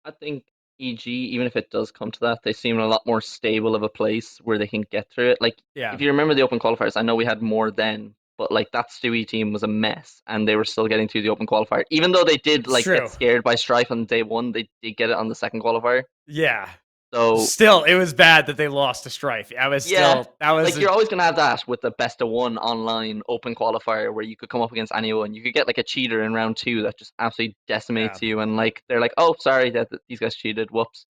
I think EG, even if it does come to that, they seem a lot more stable of a place where they can get through it. Like, Yeah, if you remember the open qualifiers, I know we had more then, but like that Stewie team was a mess, and they were still getting through the open qualifier. Even though they did it's like get true. scared by Strife on day one, they did get it on the second qualifier. Yeah. So Still, it was bad that they lost to Strife. yeah, That was like you're always gonna have that with the best of one online open qualifier where you could come up against anyone. You could get like a cheater in round two that just absolutely yeah. decimates you, and like they're like, oh, sorry that these guys cheated, whoops.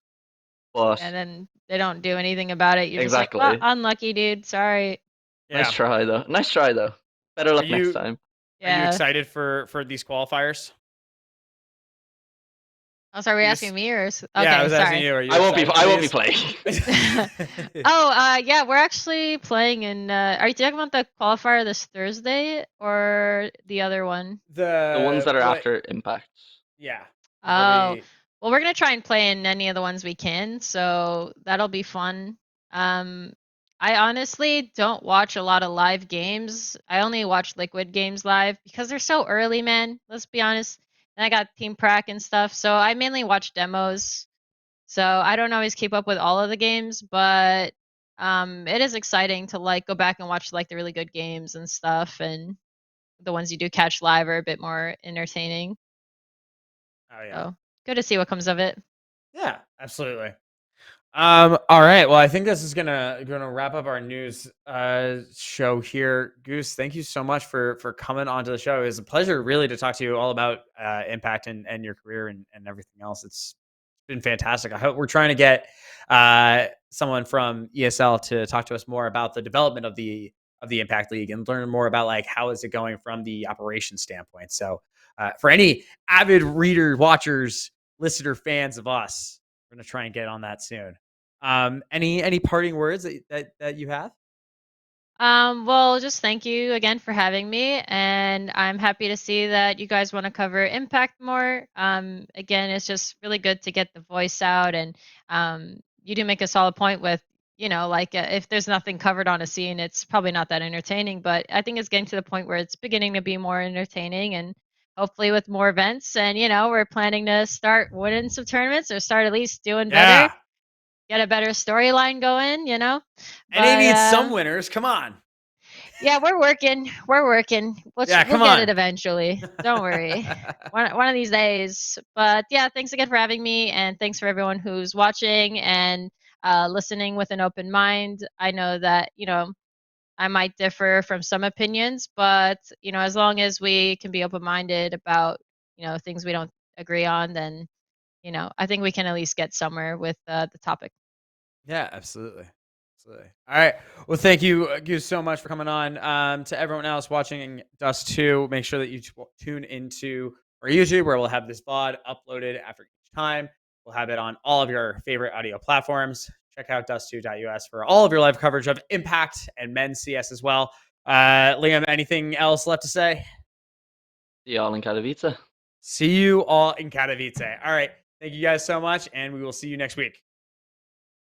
But And then they don't do anything about it. You're just like, well, exactly. unlucky, dude. Sorry. Nice Yeah. try though. Nice try though. Better Are luck next you time. are you Yeah. excited for these qualifiers? Oh, sorry, were you You asking just me or? Yeah, I Okay, was asking sorry. you. Are you I won't be. excited I for won't be these? playing. Oh, yeah, we're actually playing in. Are you talking about the qualifier this Thursday or the other one? The ones The that are what? after Impact. Yeah. Before Oh, we. well, we're gonna try and play in any of the ones we can, so that'll be fun. Um, I honestly don't watch a lot of live games. I only watch Liquid games live because they're so early, man. Let's be honest. And I got Team Prac and stuff, so I mainly watch demos. So I don't always keep up with all of the games, but it is exciting to like go back and watch like the really good games and stuff, and the ones you do catch live are a bit more entertaining. Oh yeah. So good to see what comes of it. Yeah. Absolutely. All right. Well, I think this is gonna wrap up our news show here. Goose, thank you so much for coming onto the show. It was a pleasure, really, to talk to you all about Impact and your career and everything else. It's been fantastic. I hope we're trying to get someone from ESL to talk to us more about the development of the Impact League and learn more about like how is it going from the operation standpoint. So, for any avid reader, watchers, listener, fans of us, we're gonna try and get on that soon. Any parting words that you have? Well, just thank you again for having me, and I'm happy to see that you guys want to cover Impact more. Again, it's just really good to get the voice out, and you do make a solid point with, like if there's nothing covered on a scene, it's probably not that entertaining. But I think it's getting to the point where it's beginning to be more entertaining, and hopefully with more events, and we're planning to start winning some tournaments or start at least doing better, Yeah, get a better storyline going. NA But needs some winners. Come on. yeah, we're working. We're working. Yeah, We'll come get it on. eventually. Don't worry. One of these days. But yeah, thanks again for having me, and thanks for everyone who's watching and listening with an open mind. I know that I might differ from some opinions, but as long as we can be open minded about things we don't agree on, then I think we can at least get somewhere with the topic. Yeah, absolutely. Absolutely. All right. Well, thank you so much for coming on. To everyone else watching Dust 2, make sure that you tune into our YouTube where we'll have this VOD uploaded after each time. We'll have it on all of your favorite audio platforms. Check out dust2.us for all of your live coverage of Impact and men's CS as well. Liam, anything else left to say? See y'all in Katowice. See you all in Katowice. All right. Thank you guys so much, and we will see you next week.